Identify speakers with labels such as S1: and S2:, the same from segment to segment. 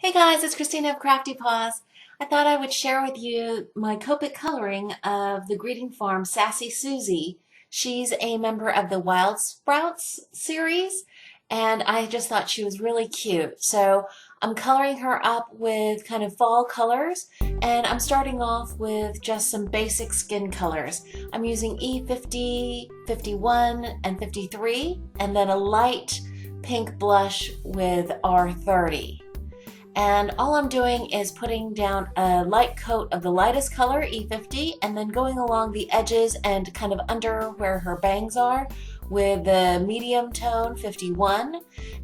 S1: Hey guys, it's Christina of CraftyPaws. I thought I would share with you my Copic coloring of the greeting farm Sassy Suzi. She's a member of the Wild Sprouts series, and I just thought she was really cute. So I'm coloring her up with kind of fall colors, and I'm starting off with just some basic skin colors. I'm using E50, 51, and 53, and then a light pink blush with R30. And all I'm doing is putting down a light coat of the lightest color, E50, and then going along the edges and kind of under where her bangs are with the medium tone, 51,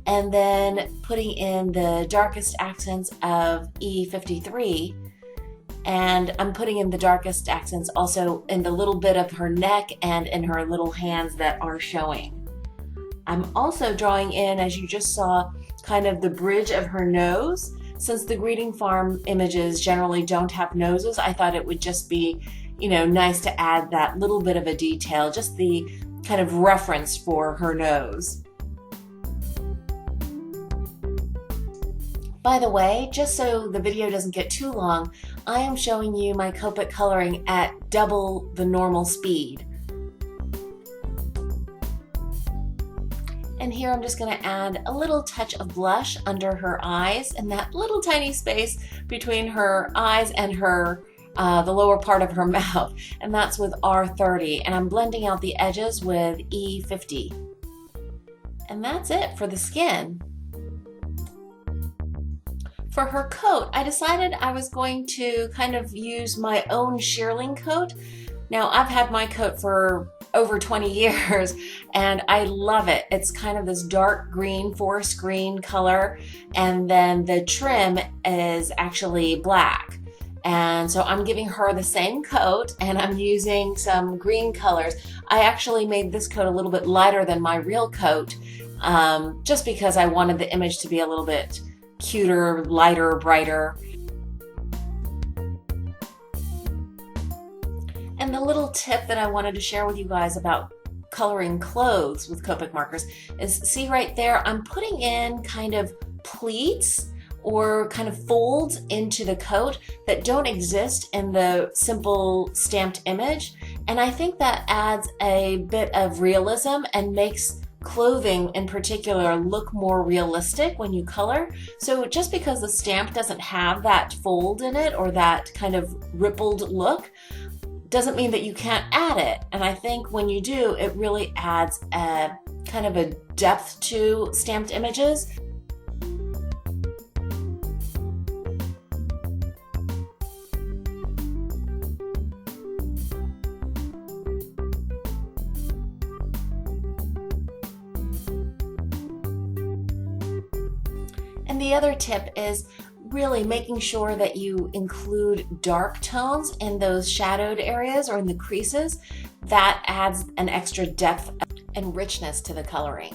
S1: and then putting in the darkest accents of E53. And I'm putting in the darkest accents also in the little bit of her neck and in her little hands that are showing. I'm also drawing in, as you just saw, kind of the bridge of her nose. Since the greeting farm images generally don't have noses, I thought it would just be, nice to add that little bit of a detail, just the kind of reference for her nose. By the way, just so the video doesn't get too long, I am showing you my Copic coloring at double the normal speed. And here I'm just going to add a little touch of blush under her eyes and that little tiny space between her eyes and her the lower part of her mouth, and that's with R30, and I'm blending out the edges with E50. And that's it for the skin. For her coat, I decided I was going to kind of use my own shearling coat. Now, I've had my coat for over 20 years and I love it. It's kind of this dark green, forest green color, and then the trim is actually black. And so I'm giving her the same coat and I'm using some green colors. I actually made this coat a little bit lighter than my real coat, just because I wanted the image to be a little bit cuter, lighter, brighter. And the little tip that I wanted to share with you guys about coloring clothes with Copic markers is, see right there, I'm putting in kind of pleats or kind of folds into the coat that don't exist in the simple stamped image. And I think that adds a bit of realism and makes clothing in particular look more realistic when you color. So just because the stamp doesn't have that fold in it or that kind of rippled look, doesn't mean that you can't add it. And I think when you do, it really adds a kind of a depth to stamped images. And the other tip is really making sure that you include dark tones in those shadowed areas or in the creases. That adds an extra depth and richness to the coloring.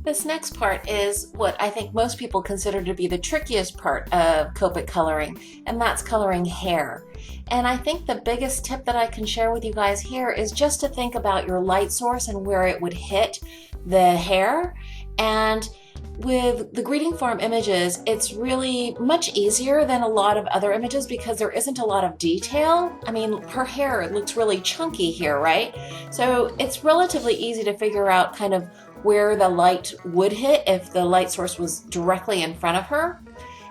S1: This next part is what I think most people consider to be the trickiest part of Copic coloring, and that's coloring hair. And I think the biggest tip that I can share with you guys here is just to think about your light source and where it would hit the hair. And with the greeting farm images, it's really much easier than a lot of other images because there isn't a lot of detail. I mean, her hair looks really chunky here, right? So it's relatively easy to figure out kind of where the light would hit if the light source was directly in front of her.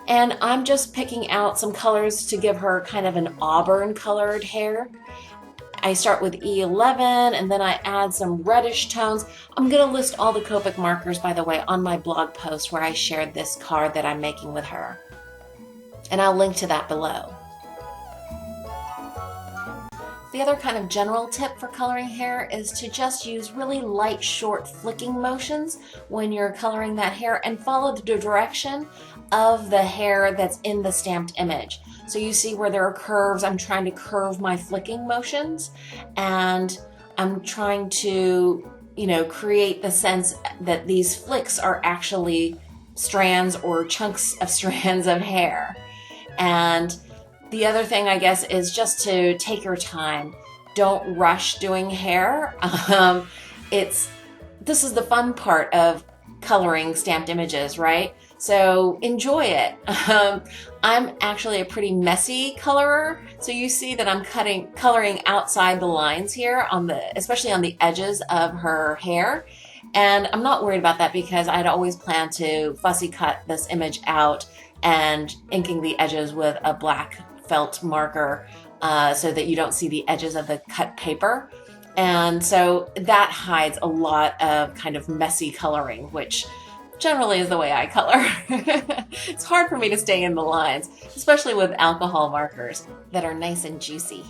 S1: And I'm just picking out some colors to give her kind of an auburn colored hair. I start with E11 and then I add some reddish tones. I'm going to list all the Copic markers, by the way, on my blog post where I shared this card that I'm making with her. And I'll link to that below. The other kind of general tip for coloring hair is to just use really light, short flicking motions when you're coloring that hair and follow the direction of the hair that's in the stamped image. So you see where there are curves, I'm trying to curve my flicking motions, and I'm trying to, create the sense that these flicks are actually strands or chunks of strands of hair. And the other thing, I guess, is just to take your time. Don't rush doing hair. It's this is the fun part of coloring stamped images, right? So enjoy it. I'm actually a pretty messy colorer, so you see that I'm coloring outside the lines here especially on the edges of her hair. And I'm not worried about that because I'd always planned to fussy cut this image out and inking the edges with a black felt marker so that you don't see the edges of the cut paper. And so that hides a lot of kind of messy coloring, which generally is the way I color. It's hard for me to stay in the lines, especially with alcohol markers that are nice and juicy.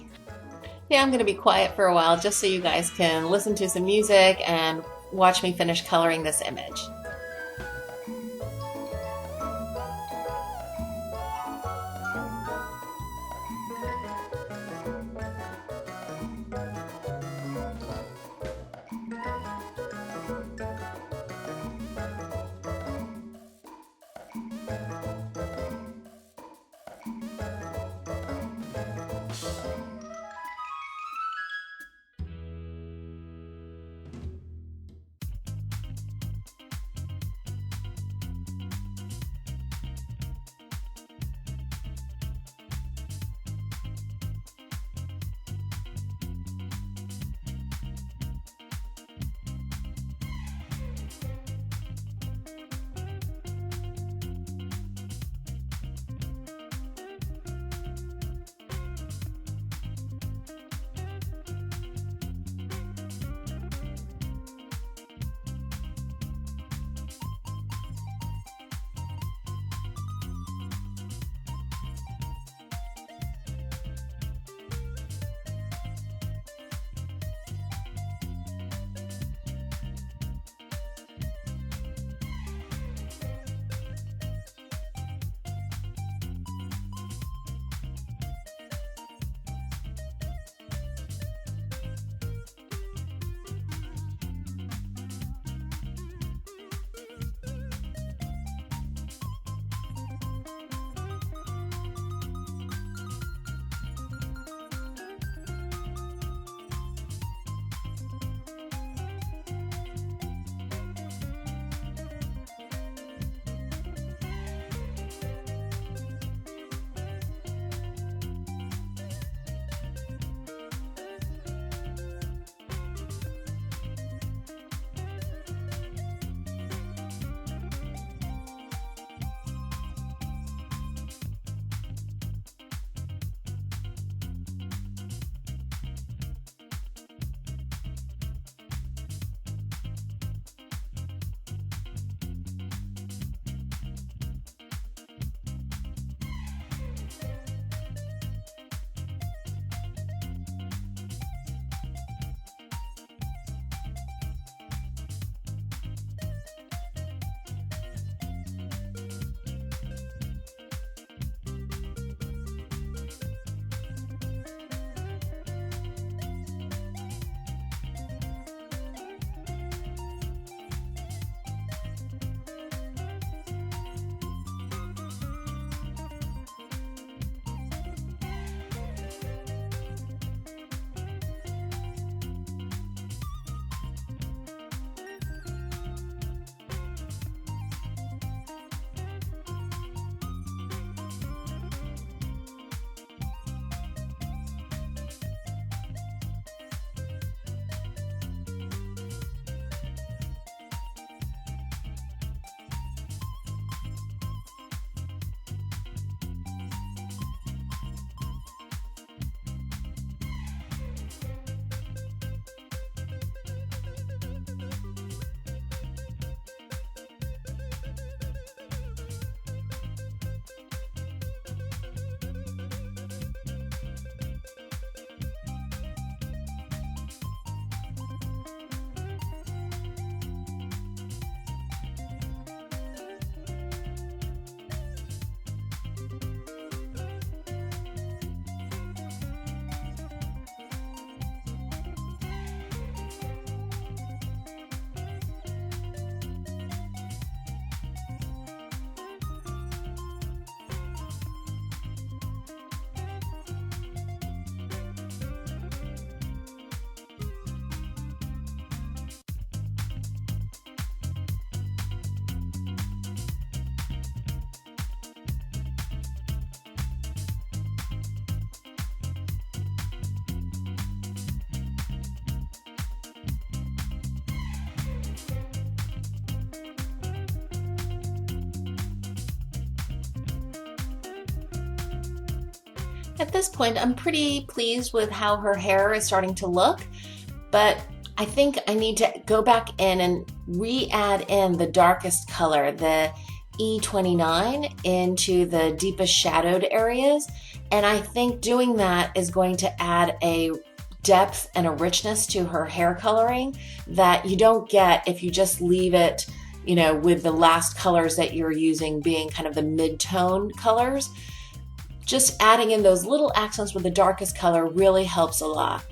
S1: Yeah, I'm going to be quiet for a while just so you guys can listen to some music and watch me finish coloring this image. At this point, I'm pretty pleased with how her hair is starting to look, but I think I need to go back in and re-add in the darkest color, the E29, into the deepest shadowed areas. And I think doing that is going to add a depth and a richness to her hair coloring that you don't get if you just leave it, with the last colors that you're using being kind of the mid-tone colors. Just adding in those little accents with the darkest color really helps a lot.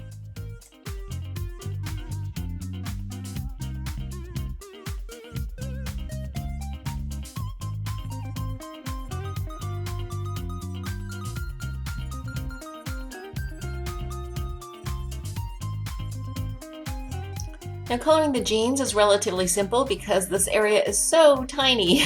S1: Now coloring the jeans is relatively simple because this area is so tiny.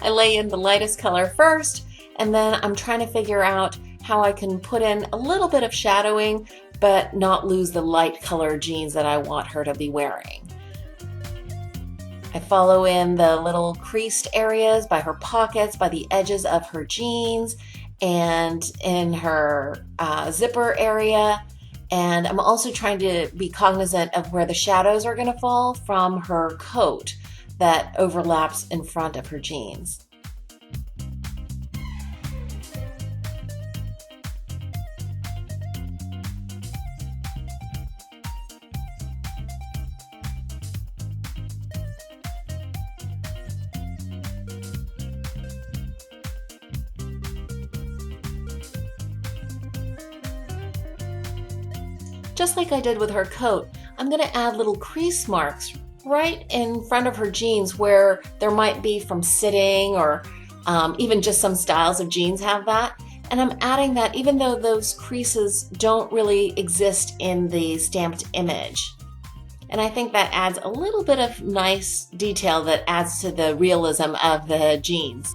S1: I lay in the lightest color first, and then I'm trying to figure out how I can put in a little bit of shadowing but not lose the light color jeans that I want her to be wearing. I follow in the little creased areas by her pockets, by the edges of her jeans, and in her zipper area. And I'm also trying to be cognizant of where the shadows are going to fall from her coat that overlaps in front of her jeans. Just like I did with her coat, I'm going to add little crease marks right in front of her jeans where there might be from sitting, or even just some styles of jeans have that. And I'm adding that even though those creases don't really exist in the stamped image. And I think that adds a little bit of nice detail that adds to the realism of the jeans.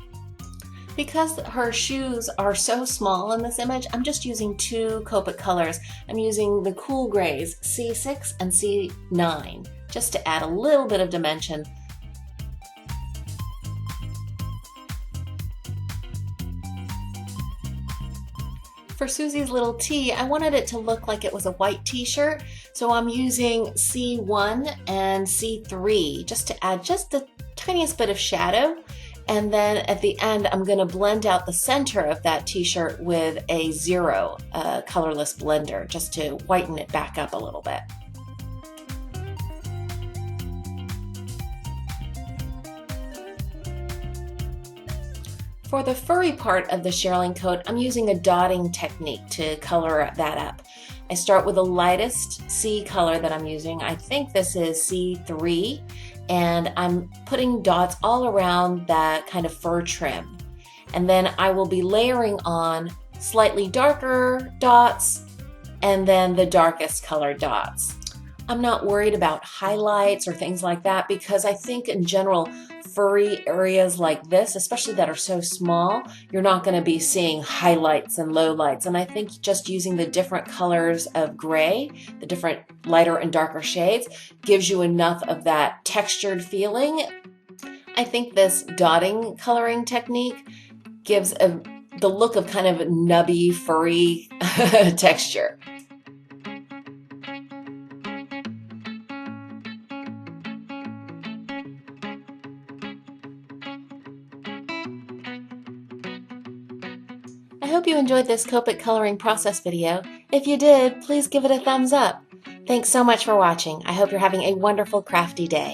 S1: Because her shoes are so small in this image, I'm just using two Copic colors. I'm using the cool grays, C6 and C9, just to add a little bit of dimension. For Susie's little tee, I wanted it to look like it was a white t-shirt, so I'm using C1 and C3 just to add just the tiniest bit of shadow. And then at the end, I'm going to blend out the center of that t-shirt with a 0 colorless blender just to whiten it back up a little bit. For the furry part of the shearling coat, I'm using a dotting technique to color that up. I start with the lightest C color that I'm using. I think this is C3. And I'm putting dots all around that kind of fur trim. And then I will be layering on slightly darker dots and then the darkest colored dots. I'm not worried about highlights or things like that because I think in general, furry areas like this, especially that are so small, you're not going to be seeing highlights and lowlights. And I think just using the different colors of gray, the different lighter and darker shades, gives you enough of that textured feeling. I think this dotting coloring technique gives the look of kind of a nubby, furry texture. I hope you enjoyed this Copic coloring process video. If you did, please give it a thumbs up. Thanks so much for watching. I hope you're having a wonderful crafty day.